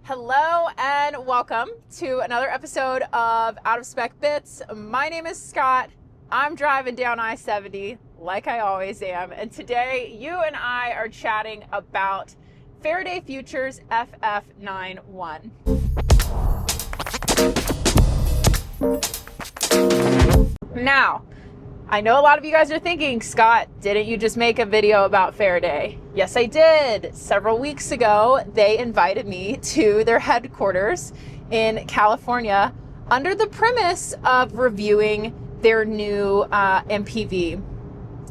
Hello and welcome to another episode of Out of Spec Bits. My name is Scott. I'm driving down I-70 like I always am. And today you and I are chatting about Faraday Future's FF91. Now, I know a lot of you guys are thinking, Scott, didn't you just make a video about Faraday? Yes, I did. Several weeks ago, they invited me to their headquarters in California under the premise of reviewing their new MPV.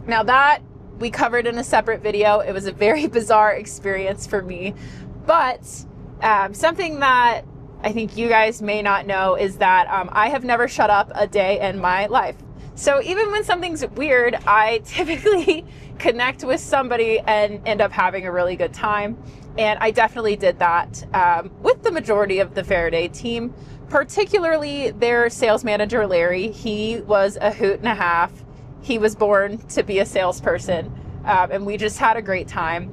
Now that we covered in a separate video. It was a very bizarre experience for me, but something that I think you guys may not know is that I have never shut up a day in my life. So even when something's weird, I typically connect with somebody and end up having a really good time. And I definitely did that with the majority of the Faraday team, particularly their sales manager, Larry. He was a hoot and a half. He was born to be a salesperson, and we just had a great time.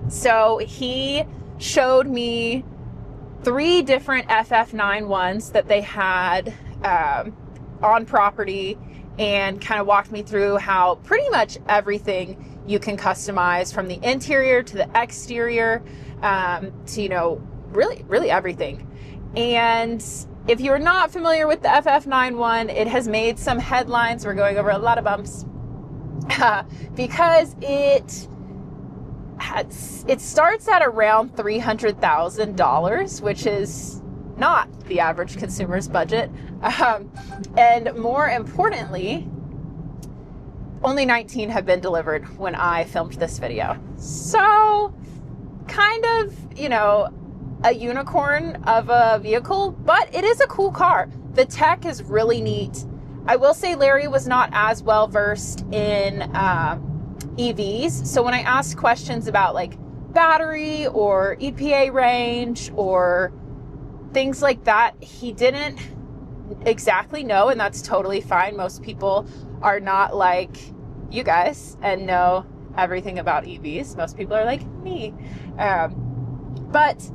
So he showed me 3 different FF91s that they had on property, and kind of walked me through how pretty much everything you can customize, from the interior to the exterior, to, really everything. And if you're not familiar with the FF91, it has made some headlines. We're going over a lot of bumps because it starts at around $300,000, which is not the average consumer's budget. And more importantly, only 19 have been delivered when I filmed this video. So kind of, a unicorn of a vehicle, but it is a cool car. The tech is really neat. I will say Larry was not as well versed in EVs. So when I asked questions about like battery or EPA range or things like that, he didn't exactly know, and that's totally fine. Most people are not like you guys and know everything about EVs. Most people are like me. But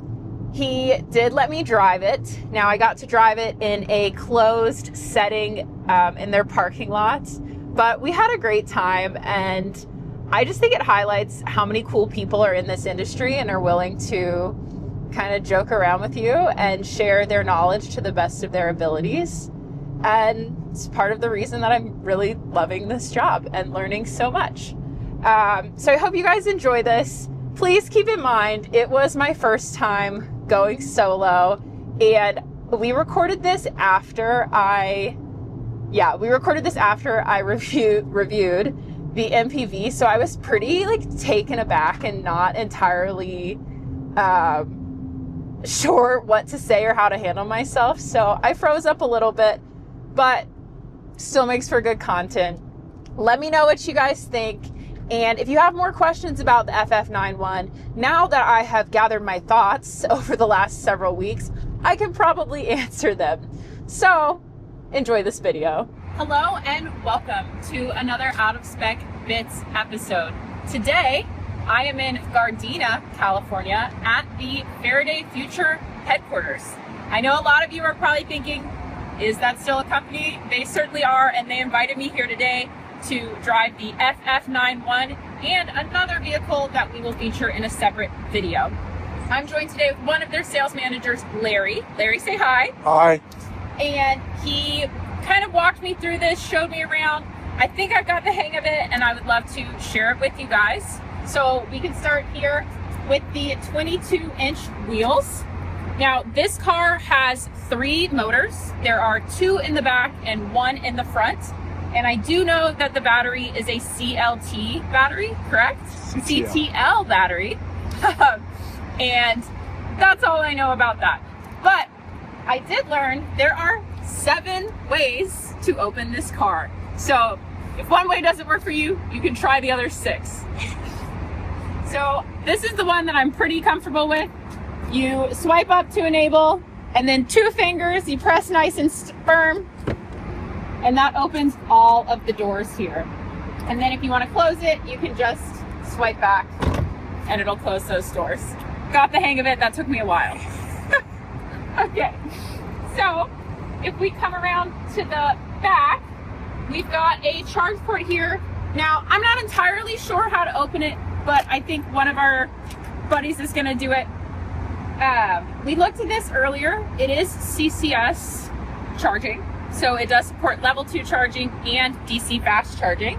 he did let me drive it. Now I got to drive it in a closed setting in their parking lot, but we had a great time, and I just think it highlights how many cool people are in this industry and are willing to kind of joke around with you and share their knowledge to the best of their abilities. And it's part of the reason that I'm really loving this job and learning so much. So I hope you guys enjoy this. Please keep in mind, it was my first time going solo, and we recorded this after I reviewed the MPV. So I was pretty taken aback and not entirely sure what to say or how to handle myself. So I froze up a little bit, but still makes for good content. Let me know what you guys think. And if you have more questions about the FF91, now that I have gathered my thoughts over the last several weeks, I can probably answer them. So enjoy this video. Hello and welcome to another Out of Spec Bits episode. Today, I am in Gardena, California at the Faraday Future headquarters. I know a lot of you are probably thinking, is that still a company? They certainly are, and they invited me here today to drive the FF91 and another vehicle that we will feature in a separate video. I'm joined today with one of their sales managers, Larry. Larry, say hi. Hi. And he kind of walked me through this, showed me around. I think I've got the hang of it, and I would love to share it with you guys. So we can start here with the 22-inch wheels. Now, this car has 3 motors. There are 2 in the back and 1 in the front. And I do know that the battery is a CLT battery, correct? CTL battery. And that's all I know about that. But I did learn there are 7 ways to open this car. So if one way doesn't work for you, you can try the other 6. So this is the one that I'm pretty comfortable with. You swipe up to enable, and then 2 fingers, you press nice and firm, and that opens all of the doors here. And then if you want to close it, you can just swipe back and it'll close those doors. Got the hang of it. That took me a while. Okay, so if we come around to the back, we've got a charge port here. Now, I'm not entirely sure how to open it, but I think one of our buddies is gonna do it. We looked at this earlier. It is CCS charging, so it does support level 2 charging and DC fast charging.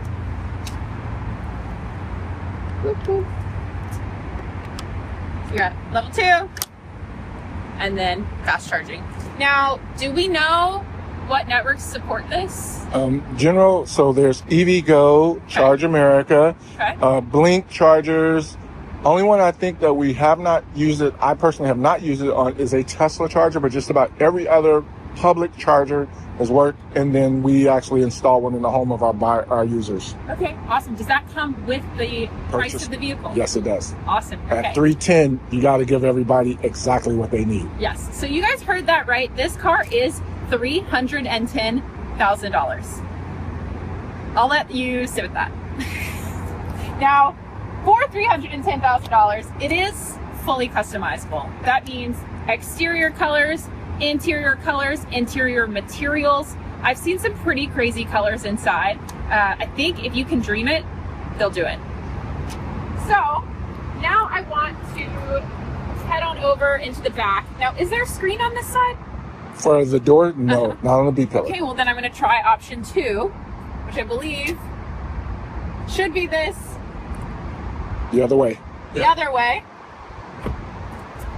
So we got level 2 and then fast charging. Now, do we know what networks support this? General, so there's EVgo, Charge America, Blink chargers. Only one I think that we have not used it, I personally have not used it on, is a Tesla charger, but just about every other public charger has worked, and then we actually install one in the home of our users. Okay, awesome. Does that come with the price of the vehicle? Yes, it does. Awesome. Okay. At $310, you got to give everybody exactly what they need. Yes. So you guys heard that right. This car is $310,000. I'll let you sit with that. Now, for $310,000, it is fully customizable. That means exterior colors, interior materials. I've seen some pretty crazy colors inside. I think if you can dream it, they'll do it. So now I want to head on over into the back. Now, is there a screen on this side? For the door? No, not on the B pillar. Okay, well then I'm going to try option 2, which I believe should be this. The other way. The other way.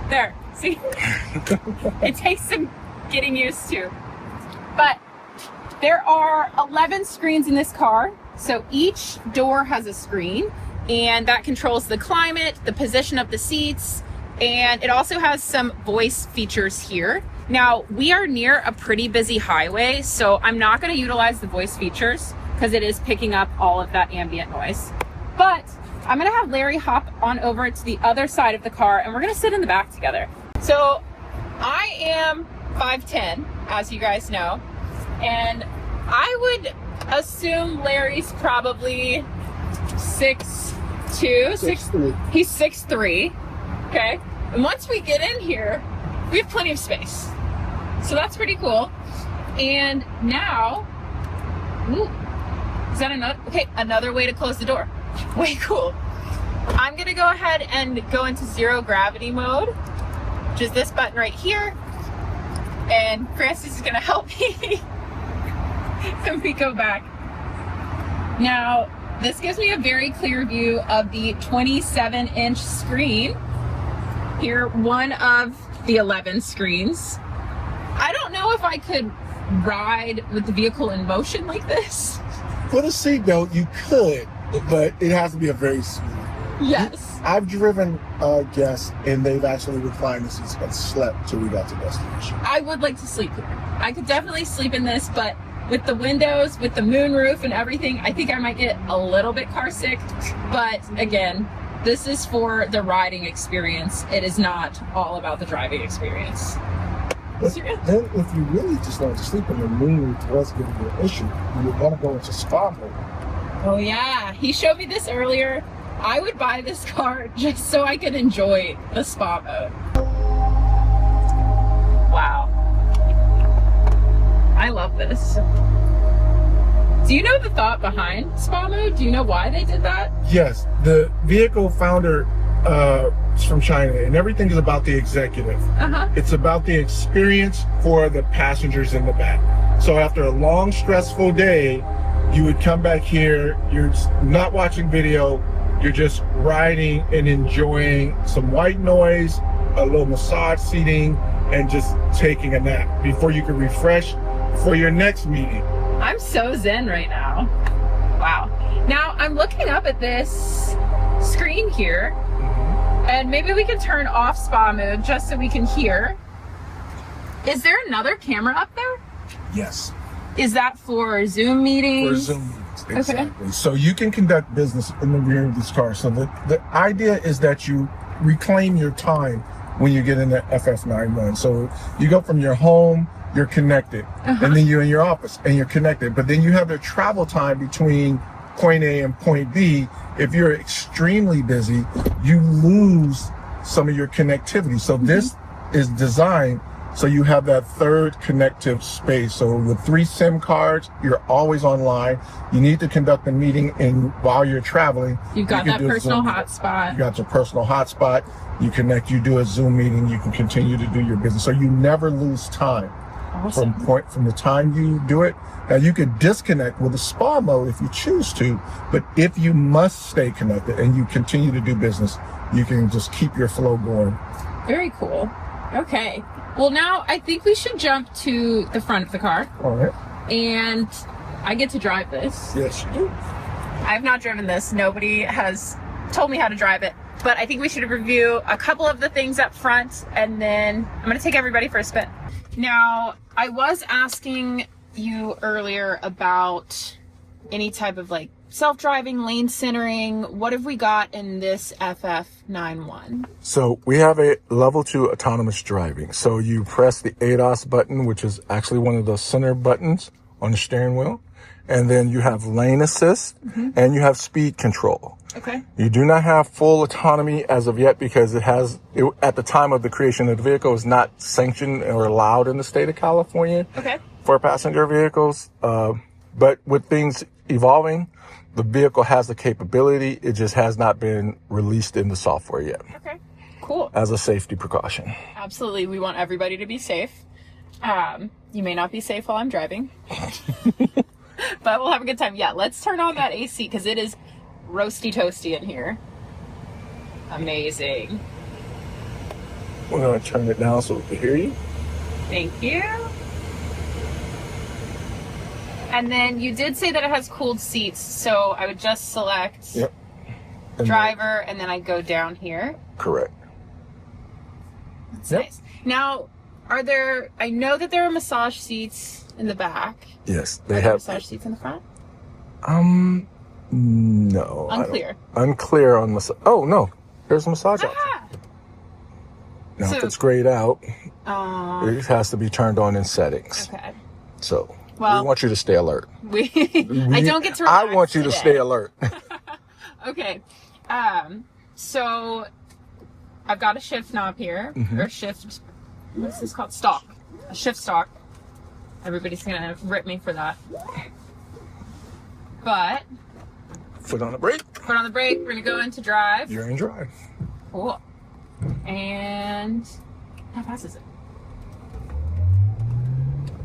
There. See? It takes some getting used to. But there are 11 screens in this car. So each door has a screen, and that controls the climate, the position of the seats, and it also has some voice features here. Now, we are near a pretty busy highway, so I'm not going to utilize the voice features because it is picking up all of that ambient noise. But I'm going to have Larry hop on over to the other side of the car, and we're going to sit in the back together. So I am 5'10", as you guys know, and I would assume Larry's probably 6'2", 6'3". He's 6'3", okay? And once we get in here, we have plenty of space. So that's pretty cool. And now, ooh, is that another way to close the door? Way cool. I'm gonna go ahead and go into zero gravity mode, which is this button right here. And Francis is gonna help me when we go back. Now, this gives me a very clear view of the 27-inch screen. Here, one of the 11 screens. I don't know if I could ride with the vehicle in motion like this. For the seatbelt, you could, but it has to be a very smooth. Yes. I've driven guests, and they've actually reclined the seats and slept till we got to destination. I would like to sleep here. I could definitely sleep in this, but with the windows, with the moonroof and everything, I think I might get a little bit car sick. But again, this is for the riding experience. It is not all about the driving experience. But then if you really just wanted to sleep in the moonroof was giving you an issue, you would want to go into spa mode. Oh yeah, he showed me this earlier. I would buy this car just so I could enjoy the spa mode. Wow. I love this. Do you know the thought behind spa mode? Do you know why they did that? Yes, the vehicle founder is from China, and everything is about the executive. It's about the experience for the passengers in the back. So after a long, stressful day, you would come back here, you're not watching video, you're just riding and enjoying some white noise, a little massage seating, and just taking a nap before you can refresh for your next meeting. I'm so zen right now. Wow. Now I'm looking up at this screen here, and maybe we can turn off spa mode just so we can hear. Is there another camera up there? Yes. Is that for Zoom meetings? For Zoom meetings, exactly. Okay. So you can conduct business in the rear of this car. So the idea is that you reclaim your time when you get in the FF91. So you go from your home, you're connected, and then you're in your office and you're connected. But then you have the travel time between point A and point B. If you're extremely busy, you lose some of your connectivity. So this is designed So you have that third connective space. So with 3 SIM cards, you're always online. You need to conduct a meeting while you're traveling. You've got that personal hotspot. You got your personal hotspot. You connect, you do a Zoom meeting, you can continue to do your business. So you never lose time. Awesome. From the time you do it. Now you could disconnect with a spa mode if you choose to, but if you must stay connected and you continue to do business, you can just keep your flow going. Very cool. Okay. Well, now I think we should jump to the front of the car. All right. And I get to drive this. Yes, you do. I've not driven this. Nobody has told me how to drive it. But I think we should review a couple of the things up front, and then I'm going to take everybody for a spin. Now, I was asking you earlier about any type of like self-driving, lane centering. What have we got in this FF91? So we have a level 2 autonomous driving. So you press the ADAS button, which is actually one of the center buttons on the steering wheel. And then you have lane assist and you have speed control. Okay. You do not have full autonomy as of yet because at the time of the creation of the vehicle, is not sanctioned or allowed in the state of California for passenger vehicles. But with things evolving, the vehicle has the capability. It just has not been released in the software yet. Okay, cool. As a safety precaution. Absolutely. We want everybody to be safe. You may not be safe while I'm driving, but we'll have a good time. Yeah, let's turn on that AC because it is roasty toasty in here. Amazing. We're going to turn it down so we can hear you. Thank you. And then you did say that it has cooled seats, so I would just select driver, and then I go down here. Correct. That's nice. Now, I know that there are massage seats in the back. Yes, Are there massage seats in the front? No. Unclear. Unclear on massage. Oh, no. There's a massage option. Now, if it's grayed out, it has to be turned on in settings. Okay. So, we want you to stay alert. I don't get to relax I want you to today. stay alert. Okay. So, I've got a shift knob here, or shift, what's this called? Stalk. A shift stalk. Everybody's going to rip me for that. But Foot on the brake. Foot on the brake. We're going to go into drive. You're in drive. Cool. And how fast is it?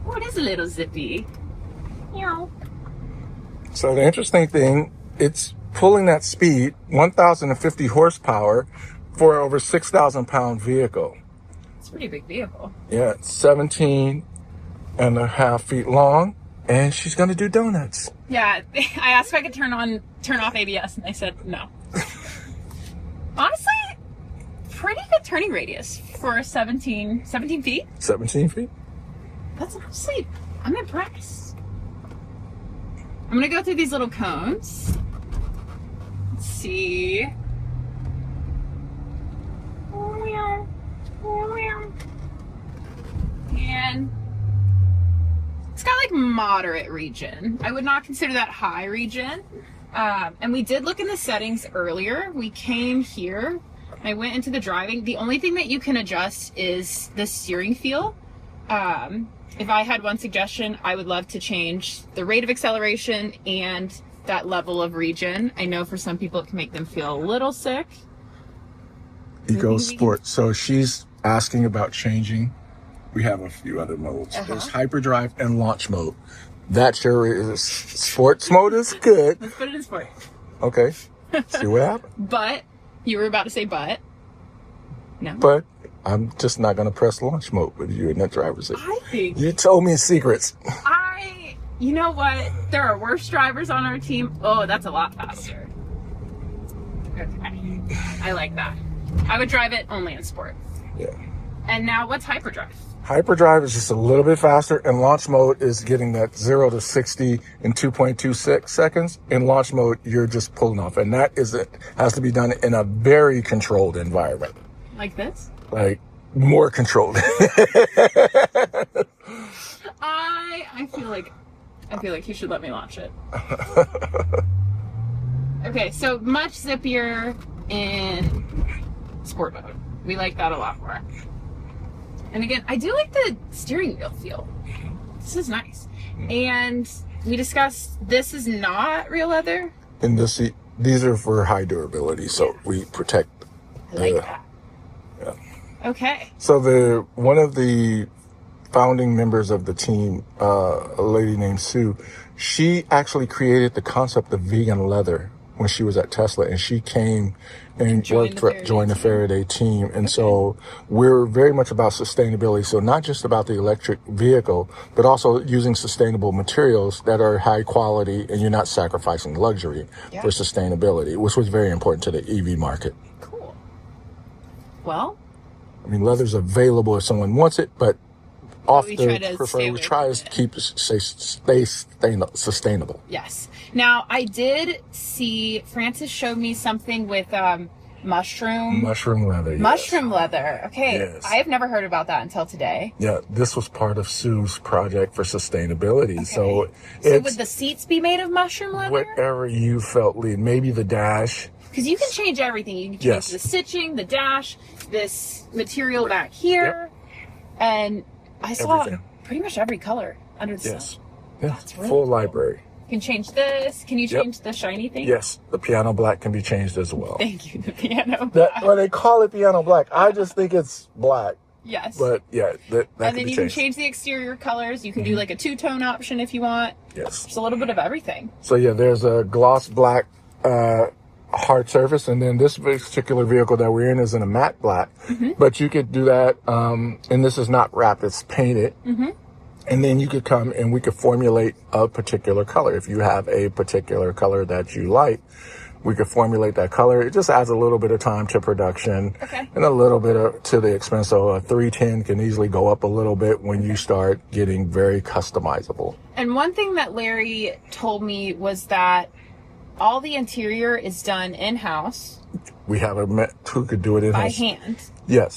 Oh, it is a little zippy. Meow. So the interesting thing, it's pulling that speed, 1,050 horsepower for over 6,000 pound vehicle. It's a pretty big vehicle. Yeah, it's 17.5 feet long, and she's going to do donuts. Yeah, I asked if I could turn off ABS, and they said no. Honestly, pretty good turning radius for 17 feet. 17 feet? That's honestly, I'm impressed. I'm gonna go through these little cones. Let's see. And it's got like moderate region. I would not consider that high region. And we did look in the settings earlier. We came here. I went into the driving. The only thing that you can adjust is the steering feel. If I had one suggestion, I would love to change the rate of acceleration and that level of region. I know for some people it can make them feel a little sick. Eco Sport. So she's asking about changing. We have a few other modes. There's hyperdrive and launch mode. That sure is. Sports mode is good. Let's put it in sport. Okay. See what happens. But, you were about to say but. No. But I'm just not going to press launch mode with you in that driver's seat. I think. You told me secrets. You know what? There are worse drivers on our team. Oh, that's a lot faster. Okay. I like that. I would drive it only in sport. Yeah. And now what's hyperdrive? Hyperdrive is just a little bit faster, and launch mode is getting that 0 to 60 in 2.26 seconds. In launch mode, you're just pulling off, and that has to be done in a very controlled environment. Like this? Like more controlled. I feel like you should let me launch it. Okay, so much zippier in sport mode. We like that a lot more. And again, I do like the steering wheel feel. This is nice. And we discussed this is not real leather. And these are for high durability, so we protect. I like that. Yeah. Okay. So one of the founding members of the team, a lady named Sue, she actually created the concept of vegan leather when she was at Tesla, and she came and joined the Faraday team. And so we're very much about sustainability. So not just about the electric vehicle, but also using sustainable materials that are high quality, and you're not sacrificing luxury for sustainability, which was very important to the EV market. Cool. Well, I mean, leather's available if someone wants it, but we try to stay sustainable. Yes. Now, I did see Francis showed me something with mushroom leather. Mushroom leather. Okay. Yes. I have never heard about that until today. Yeah, this was part of Sue's project for sustainability. Okay. So would the seats be made of mushroom leather? Whatever you felt, maybe the dash. Because you can change everything. You can change the stitching, the dash, this material back here, and I saw pretty much every color under the sun. Yeah, that's really full cool. library. You can change this. Can you change the shiny thing? Yes, the piano black can be changed as well. Thank you, the piano black. Well, they call it piano black. I just think it's black. Yes. But yeah, that and then you can change the exterior colors. You can do like a two-tone option if you want. Yes. Just a little bit of everything. So yeah, there's a gloss black hard surface, and then this particular vehicle that we're in is in a matte black. But you could do that, and this is not wrapped, it's painted. And then you could come and we could formulate a particular color. If you have a particular color that you like, we could formulate that color. It just adds a little bit of time to production and a little bit to the expense. So a 310 can easily go up a little bit when you start getting very customizable. And one thing that Larry told me was that all the interior is done in-house. We have who could do it in-house. By hand. Yes.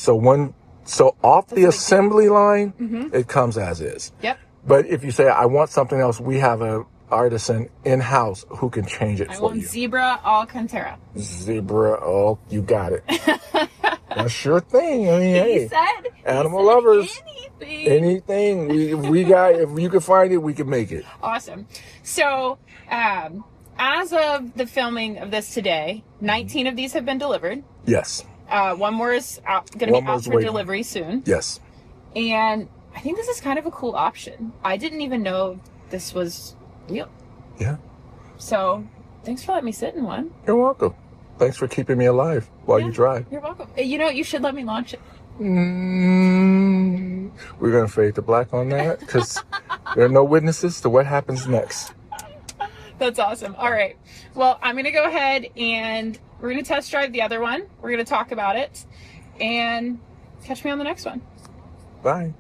So off the assembly line, it comes as is. Yep. But if you say, I want something else, we have an artisan in-house who can change it for you. I want Zebra Alcantara. Zebra, oh, you got it. That's your thing. I mean, he said animal lovers. Anything. We got, if you can find it, we can make it. Awesome. So, as of the filming of this today, 19 of these have been delivered. Yes. One more is going to be out for delivery soon. Yes. And I think this is kind of a cool option. I didn't even know this was real. Yeah. So, thanks for letting me sit in one. You're welcome. Thanks for keeping me alive while you drive. You're welcome. You know, you should let me launch it. We're going to fade to black on that because there are no witnesses to what happens next. That's awesome. All right. Well, I'm going to go ahead and we're going to test drive the other one. We're going to talk about it and catch me on the next one. Bye.